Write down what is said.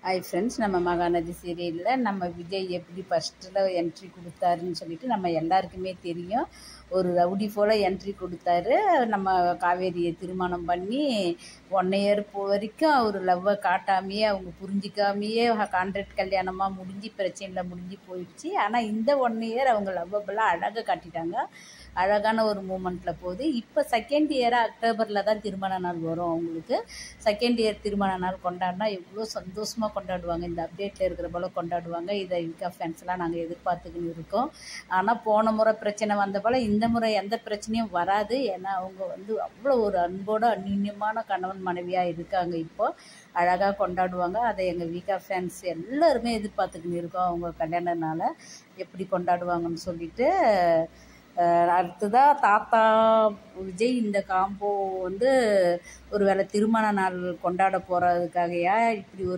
Hi friends, நம்ம மகாநதி சீரியலில் நம்ம விஜய் எப்படி ஃபஸ்ட்டில் என்ட்ரி கொடுத்தாருன்னு சொல்லிட்டு நம்ம எல்லாருக்குமே தெரியும். ஒரு ரவுடி போல் என்ட்ரி கொடுத்தாரு. நம்ம காவேரியை திருமணம் பண்ணி 1 இயர் வரைக்கும் அவர் லவ்வை காட்டாமையே, அவங்க புரிஞ்சிக்காமையே கான்ட்ராக்ட் கல்யாணமாக முடிஞ்சு பிரச்சனையில் முடிஞ்சு போயிடுச்சு. ஆனால் இந்த 1 இயர் அவங்க லவ்வபெல்லாம் அழகாக காட்டிட்டாங்க. அழகான ஒரு மூமெண்ட்டில் போகுது. இப்போ செகண்ட் இயராக அக்டோபரில் தான் திருமண நாள் வரும். அவங்களுக்கு செகண்ட் இயர் திருமண நாள் கொண்டாடினா எவ்வளோ சந்தோஷமாக கொண்டாடுவாங்க. இந்த அப்டேட்டில் இருக்கிற போல் கொண்டாடுவாங்க. இதை விகா ஃபேன்ஸ்லாம் நாங்கள் எதிர்பார்த்துக்கின்னு இருக்கோம். ஆனால் போன முறை பிரச்சனை வந்த போல் இந்த முறை எந்த பிரச்சனையும் வராது. ஏன்னா அவங்க அவ்வளோ ஒரு அன்போட அந்நியமான கணவன் மனைவியாக இருக்காங்க. இப்போது அழகாக கொண்டாடுவாங்க. அதை எங்கள் விகா ஃபேன்ஸ் எல்லாருமே எதிர்பார்த்துக்கின்னு இருக்கோம். அவங்க கல்யாணனால எப்படி கொண்டாடுவாங்கன்னு சொல்லிட்டு. அடுத்ததாக தாத்தா விஜய் இந்த காம்போ ஒரு வேளை திருமண நாள் கொண்டாட போகிறதுக்காகயா இப்படி ஒரு